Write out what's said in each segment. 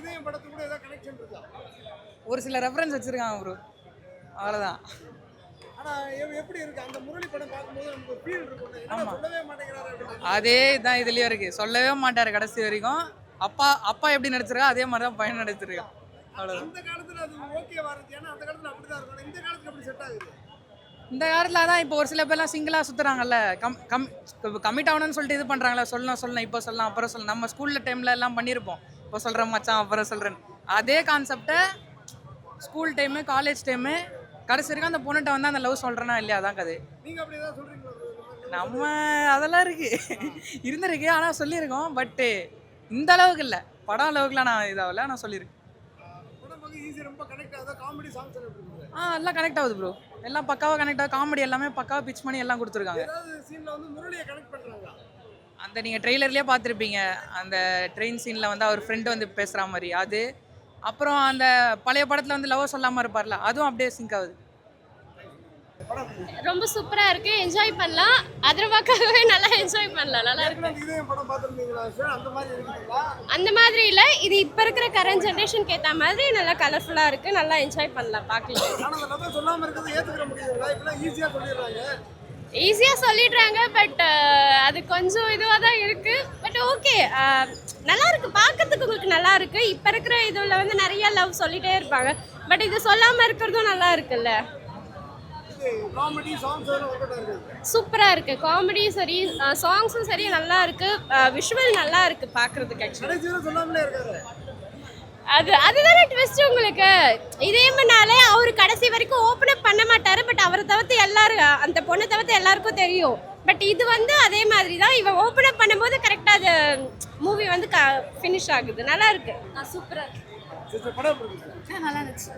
இதயம் படத்துக்கு கூட ஏதாவது கனெக்ஷன் இருக்கா? ஒரு சில ரெஃபரன்ஸ் வச்சிருக்காங்க ப்ரோ, அவ்வளோதான். ஆனா எப்படி இருக்கு அந்த முரளி படம் பார்க்கும்போது நமக்கு ஃபீல் இருக்கும், என்ன சொல்லவே மாட்டேங்கிறாரு அப்படின்னு. அதே தான் இதுலயும் இருக்கு, சொல்லவே மாட்டாரு கடைசி வரைக்கும். அப்பா அப்பா எப்படி நடிச்சிருக்கா அதே மாதிரி தான் பையன் நடிச்சிருக்கான், அவ்வளோதான். அந்த காலத்துல அது ஓகேவா இருந்துச்சு, ஏன்னா அந்த காலத்துல அப்படிதான் இருக்கும். இந்த காலத்துல எப்படி செட் ஆகுது? இந்த காலத்தில் தான் இப்போ ஒரு சில பேர்லாம் சிங்கிளாக சுற்றுறாங்கல்ல, கமிட் ஆகணும்னு சொல்லிட்டு இது பண்ணுறாங்களே, சொல்லணும் இப்போ சொல்லலாம் அப்புறம் சொல்லலாம். நம்ம ஸ்கூலில் டைமில் எல்லாம் பண்ணியிருப்போம், இப்போ சொல்கிறேன் மச்சான் அப்புறம் சொல்கிறேன். அதே கான்செப்டை ஸ்கூல் டைமு காலேஜ் டைமு கடைசி வரைக்கும் அந்த பொண்ணுகிட்ட வந்து அந்த லவ் சொல்கிறேன்னா இல்லையா, அதான் கதை. நீங்க அப்படி ஏதாவது சொல்றீங்களா? நம்ம அதெல்லாம் இருந்திருக்கு, ஆனால் சொல்லியிருக்கோம். பட்டு இந்த அளவுக்கு இல்லை, படம் அளவுக்குலாம் நான் இதாகல, நான் சொல்லியிருக்கேன். படம் பார்க்க ஈஸி, ரொம்ப கனெக்ட் ஆகுது. காமெடி சாங்ஸ் எல்லாம் எப்படி இருக்கு? எல்லாம் கனெக்ட் ஆகுது ப்ரோ, எல்லாம் பக்காவாக கனெக்ட் ஆகுது. காமெடி எல்லாமே பக்காவாக பிச் பண்ணி எல்லாம் கொடுத்துருக்காங்க. ஏதாவது சீன்ல வந்து முரளியை கனெக்ட் பண்றாங்களா? அந்த நீங்கள் ட்ரெய்லர்லேயே பார்த்துருப்பீங்க, அந்த ட்ரெயின் சீனில் வந்து அவர் ஃப்ரெண்டு வந்து பேசுகிற மாதிரி அது. அப்புறம் அந்த பழைய படத்தில் வந்து லவ் சொல்லாமல் இருப்பார்ல, அதுவும் அப்படியே சிங்க் ஆகுது. ரொம்ப சூப்பரா இருக்கு, என்ஜாய் பண்ணலாம். அதர்வாக்காகவே நல்லா என்ஜாய் பண்ணலாம், நல்லா இருக்கு. இதயம் படம் பார்த்துருந்தீங்களா சார்? அந்த மாதிரி இருக்குங்களா? அந்த மாதிரி இல்லை, இது இப்போ இருக்கிற கரண்ட் ஜென்ரேஷனுக்கு ஏற்ற மாதிரி நல்லா கலர்ஃபுல்லாக இருக்கு, நல்லா என்ஜாய் பண்ணலாம், பார்க்கலாம். ஆனால் அந்த லவ் சொல்லாமல் இருக்கிறது ஏற்றுக்கிற முடியுங்களா? இப்பெல்லாம் ஈஸியாக சொல்லிடுறாங்க. ஈஸியாக சொல்லிடுறாங்க, பட் அது கொஞ்சம் இதுவாக தான் இருக்கு. பட் ஓகே, நல்லா இருக்கு, பார்க்கறதுக்கு உங்களுக்கு நல்லா இருக்கு. இப்போ இருக்கிற இதில் வந்து நிறைய லவ் சொல்லிட்டே இருப்பாங்க, பட் இது சொல்லாமல் இருக்கிறதும் நல்லா இருக்குல்ல. காமெடி சாங்ஸ் எல்லாம் ஒர்க் அவுட் ஆகுது. சூப்பரா இருக்கு, காமெடி சரி, சாங்ஸும் சரி நல்லா இருக்கு, விஷுவல் நல்லா இருக்கு பார்க்கிறதுக்கு. ஆக்சுவலி கடைசியில சொல்லாமலே இருக்காரு. அதுதானே ட்விஸ்ட் உங்களுக்கு. இதேமானாலே அவர் கடைசி வரைக்கும் ஓப்பன் அப் பண்ண மாட்டாரு, பட் அவரை தவிர்த்து எல்லாரும், அந்த பொண்ணை தவிர்த்து எல்லாருக்கும் தெரியும். பட் இது வந்து அதே மாதிரி தான், இவன் ஓப்பன் அப் பண்ணும்போது கரெக்டாக அது மூவி வந்து ஃபினிஷ் ஆகுது. நல்லா இருக்கு, சூப்பராக இருக்கு. நல்லா இருந்துச்சு.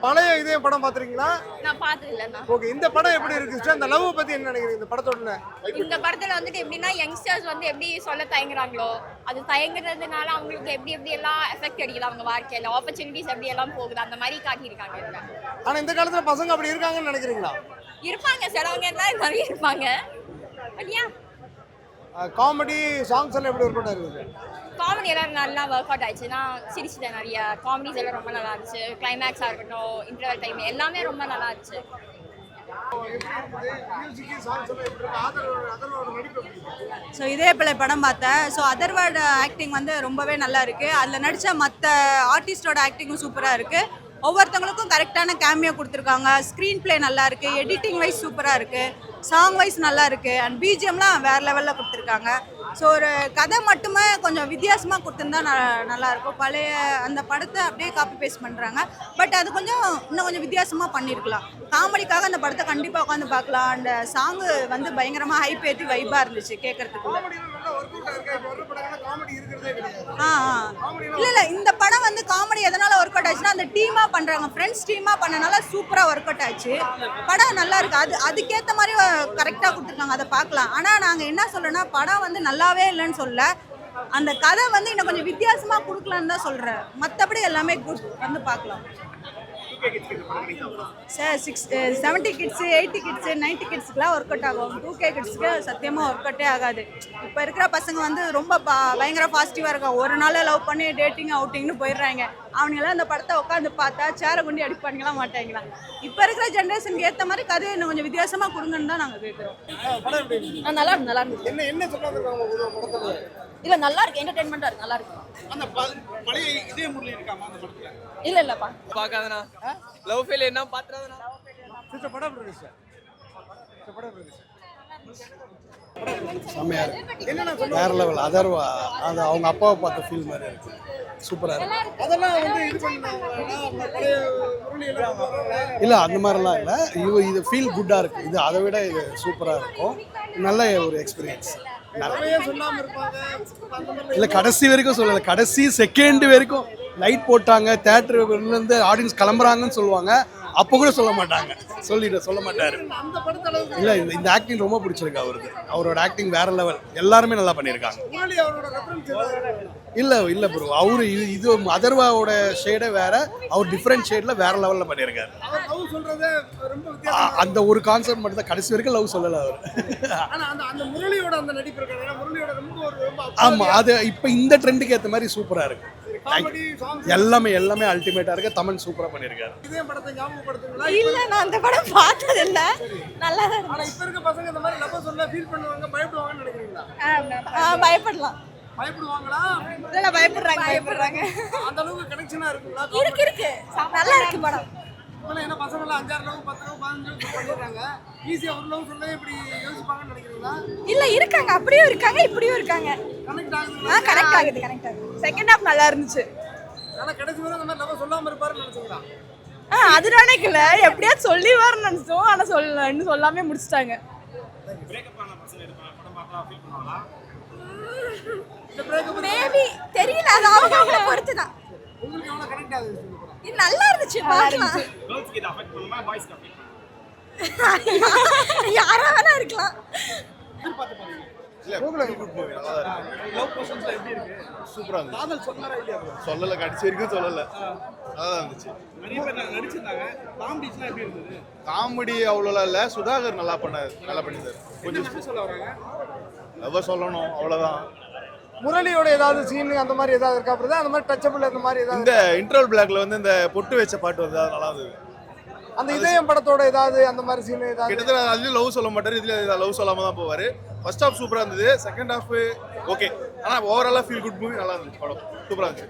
பழைய இதயம் படம் பாத்துறீங்களா? நான் பார்த்ததில்லைண்ணா. ஓகே, இந்த படம் எப்படி இருக்கு சிஸ்டர்? அந்த லவ் பத்தி என்ன நினைக்கிறீங்க இந்த படத்தோட? இந்த படத்துல வந்துட்டு எப்படின்னா யங்ஸ்டர்ஸ் வந்து எப்படி சொல்ல தயங்குறாங்களோ, அது தயங்குறதுனால அவங்களுக்கு எப்படி எப்படி எல்லாம் எஃபெக்ட் அடிக்குது அவங்க வாழ்க்கையில, ஆப்பர்ச்சுனிட்டிஸ் எப்படி எல்லாம் போகுது, அந்த மாதிரி காட்டியிருக்காங்க இதுல. ஆனா இந்த காலத்துல பசங்க அப்படி இருக்காங்கன்னு நினைக்கிறீங்களா? இருப்பாங்க, சிலவங்க எல்லாம் நிறைய இருப்பாங்க. இல்லையா? காமெடி சாங்ஸ் எல்லாம் எப்படி ஒர்க் அவுட் ஆகுது? காமெடி எல்லாம் நல்லா ஒர்க் அவுட் ஆயிடுச்சு. நான் சிரிச்சிட்டேன் நிறைய. காமெடிஸ் எல்லாம் ரொம்ப நல்லா இருந்துச்சு. கிளைமேக்ஸாக இருக்கட்டும், இன்டர்வல் டைம் எல்லாமே ரொம்ப நல்லா இருந்துச்சு. ஸோ இதே பிள்ளை படம் பார்த்தேன். ஸோ அதர்வோட ஆக்டிங் வந்து ரொம்பவே நல்லா இருக்குது. அதில் நடித்த மற்ற ஆர்டிஸ்டோட ஆக்டிங்கும் சூப்பராக இருக்குது. ஒவ்வொருத்தவங்களுக்கும் கரெக்டான கேமியோ கொடுத்துருக்காங்க. ஸ்க்ரீன் பிளே நல்லா இருக்குது, எடிட்டிங் வைஸ் சூப்பராக இருக்குது, சாங் வைஸ் நல்லா இருக்குது, அண்ட் பிஜிஎம்லாம் வேறு லெவலில் கொடுத்துருக்காங்க. ஸோ ஒரு கதை மட்டுமே கொஞ்சம் வித்தியாசமாக கொடுத்துருந்தா நல்லாயிருக்கும். பழைய அந்த படத்தை அப்படியே காப்பி பேஸ்ட் பண்ணுறாங்க, பட் அது கொஞ்சம் இன்னும் கொஞ்சம் வித்தியாசமாக பண்ணியிருக்கலாம். காமெடிக்காக அந்த படத்தை கண்டிப்பாக உட்காந்து பார்க்கலாம். அண்ட் சாங்கு வந்து பயங்கரமாக ஹைப் ஏற்றி வைப்பாக இருந்துச்சு கேட்குறதுக்குள்ள. இல்லை இந்த படம் வந்து காமெடி எதனால் ஒர்க் அவுட் ஆச்சுன்னா, அந்த டீமாக பண்ணுறாங்க, ஃப்ரெண்ட்ஸ் டீமாக பண்ணனால சூப்பராக ஒர்க் அவுட் ஆச்சு. படம் நல்லா இருக்குது, அதுக்கேற்ற மாதிரி கரெக்டாக கொடுத்துருக்காங்க, அதை பார்க்கலாம். ஆனால் நாங்கள் என்ன சொல்கிறோன்னா, படம் வந்து நல்லாவே இல்லைன்னு சொல்ல, அந்த கதை வந்து இன்னும் கொஞ்சம் வித்தியாசமாக கொடுக்கலான்னு தான் சொல்கிறேன். மற்றபடி எல்லாமே குட், வந்து பார்க்கலாம். சார் 70 கிட்ஸு, 80 கிட்ஸு, 90 கிட்ஸுக்குலாம் ஒர்க் அவுட் ஆகும். 2K கிட்ஸுக்கு சத்தியமாக ஒர்க் அவுட்டே ஆகாது. இப்போ இருக்கிற பசங்க வந்து ரொம்ப பயங்கர பாசிட்டிவாக இருக்கும். ஒரு நாள் லவ் பண்ணி டேட்டிங் அவுட்டிங்னு போயிடுறாங்க. அவங்களாம் இந்த படத்தை உட்காந்து பார்த்தா சேரை கொண்டு அடிப்பானுங்களாம் மாட்டாங்களா. இப்போ இருக்கிற ஜென்ரேஷனுக்கு ஏற்ற மாதிரி கதையை இன்னும் கொஞ்சம் வித்தியாசமாக கொடுங்கன்னு தான் நாங்கள் கேட்குறோம். நல்லா இருக்கு. என்ன சொல்றாங்க? இல்லை நல்லா இருக்கு, என்டர்டைன்மெண்ட்டாக இருக்கு, நல்லா இருக்கு. அந்த பழைய இதே முரளி இருக்காமா அந்த படத்துல? இல்லைப்பா பார்க்காதனா லவ் ஃபெயில் என்ன பார்த்துறாதனா சிஸ்டர் படம் எப்படி இருக்கு? சிஸ்டர் படம் எப்படி இருக்கு? செம்மையா இருக்கு, வேற லெவல். அதர்வா அது அவங்க அப்பாவை பார்த்த ஃபீல் மாதிரி இருக்கு, சூப்பராக இருக்கு. அதெல்லாம் வந்து இது பண்ணாங்க பழைய முரளி எல்லாம் இல்லை அந்த மாதிரிலாம் இல்லை, இது ஃபீல் குட்டாக இருக்குது. இது அதை விட இது சூப்பராக இருக்கும், நல்ல ஒரு எக்ஸ்பீரியன்ஸ். இல்லை கடைசி வரைக்கும் சொல்லலை, கடைசி செகண்ட் வரைக்கும் லைட் போட்டாங்க, தேட்டர்லேருந்து ஆடியன்ஸ் கிளம்புறாங்கன்னு சொல்லுவாங்க, அப்போ கூட சொல்ல மாட்டாங்க, சொல்ல மாட்டாரு. இல்லை இந்த ஆக்டிங் ரொம்ப பிடிச்சிருக்கு அவருக்கு, அவரோட ஆக்டிங் வேற லெவல், எல்லாருமே நல்லா பண்ணியிருக்காங்க. இல்லை ப்ரோ, அவரு இது அதர்வாவோட ஷேடே வேற, அவர் டிஃப்ரெண்ட் ஷேட்ல வேற லெவலில் பண்ணியிருக்காரு. அந்த ஒரு கான்செப்ட் மட்டும் தான், கடைசி வரைக்கும் லவ் சொல்லலை அவர். அந்த முரளியோட அந்த நடிப்பு இருக்கு, முரளியோட ரொம்ப ஆமாம், அது இப்போ இந்த ட்ரெண்டுக்கு ஏற்ற மாதிரி சூப்பராக இருக்கு. காமெடி சாங்ஸ் எல்லாமே அல்டிமேட்டா இருக்கு. தமன் சூப்பரா பண்ணியிருக்காரு. இதே படத்தை ஞாபகப்படுத்துங்களா? இல்ல நான் அந்த படம் பார்த்தது இல்ல. நல்லா தான் ஆனா இப்ப இருக்க பசங்க இந்த மாதிரி லவ் சொன்னா ஃபீல் பண்ணுவாங்க, பயப்படுவாங்கன்னு நினைக்கிறீங்களா? பயப்படலாம். பயப்படுவாங்களா? இல்ல பயப்படுறாங்க. அந்த அளவுக்கு கனெக்ஷனா இருக்குங்களா? இருக்கு நல்லா இருக்கு படம். இப்ப என்ன பசங்க எல்லாம் 5 லவ் 10 லவ் 15 லவ் பண்ணிடுறாங்க. ஈஸியா ஒரு லவ் சொல்ல இப்படி யோசிப்பாங்கன்னு நினைக்கிறீங்களா? இல்ல இருக்காங்க, அப்படியும் இருக்காங்க, இப்படியும் இருக்காங்க. கனெக்ட் ஆகுதுங்களா? கனெக்ட் ஆகுது. செகண்ட் ஹாஃப் நல்லா இருந்துச்சு. ஆனா கடைசி வரை இந்த மாதிரி லவ் சொல்லாம இருப்பாருன்னு நினைச்சீங்களா? அது நினைக்கல, எப்படியாவது சொல்லிவாருன்னு நினைச்சோம். ஆனா இன்னும் சொல்லாமே முடிச்சிட்டாங்க. இந்த பிரேக்கப் மேபி தெரியல, அது அவங்கள பொறுத்து தான். உங்களுக்கு எவ்வளவு கனெக்ட் ஆகுது இந்த படம்? இது நல்லா இருந்துச்சு, பார்க்கலாம். கேர்ள்ஸ்க்கு இது அஃபெக்ட் பண்ணுமா பாய்ஸ்க்கு அஃபெக்ட் யாரா வேணா இருக்கலாம். இல்ல குட் மூவி நல்லா தான் இருக்கு. லவ் போர்ஷன்ஸ் எப்படி இருக்கு? சூப்பரா இருந்துச்சு. காதல் சொன்னாரா இல்லையா? சொல்லல, கடைசி வரைக்கும் சொல்லல. நல்லா தான் இருந்துச்சு. நிறைய பேர் நடிச்சிருந்தாங்க. காமெடிஸ்லாம் எப்படி இருந்தது? காமெடி அவ்வளோலாம் இல்ல, சுதாகர் நல்லா பண்ணியிருந்தாரு. கொஞ்சம் என்ன சொல்ல வராங்க? லவ் சொல்லணும் அவ்வளோதான். முரளியோட ஏதாவது சீன் அந்த மாதிரி ஏதாவது இருக்கா? அப்புறம் அந்த மாதிரி டச்சபிள் அந்த மாதிரி ஏதாவது இந்த இன்டர்வல் பிளாக்ல வந்து இந்த பொட்டு வச்ச பாட்டு வந்து அது நல்லா இருந்தது. அந்த இதயம் படத்தோட ஏதாவது அந்த மாதிரி சீன் ஏதாவது? கிட்டத்தட்ட அதுலயும் லவ் சொல்ல மாட்டாரு, இதுல லவ் சொல்லாம தான் போவாரு. ஃபர்ஸ்ட் ஹாஃப் சூப்பரா இருந்தது, செகண்ட் ஹாஃப் ஓகே. ஆனா ஓவராலா ஃபீல் குட் மூவி, நல்லா இருந்துச்சு படம், சூப்பரா இருந்துச்சு.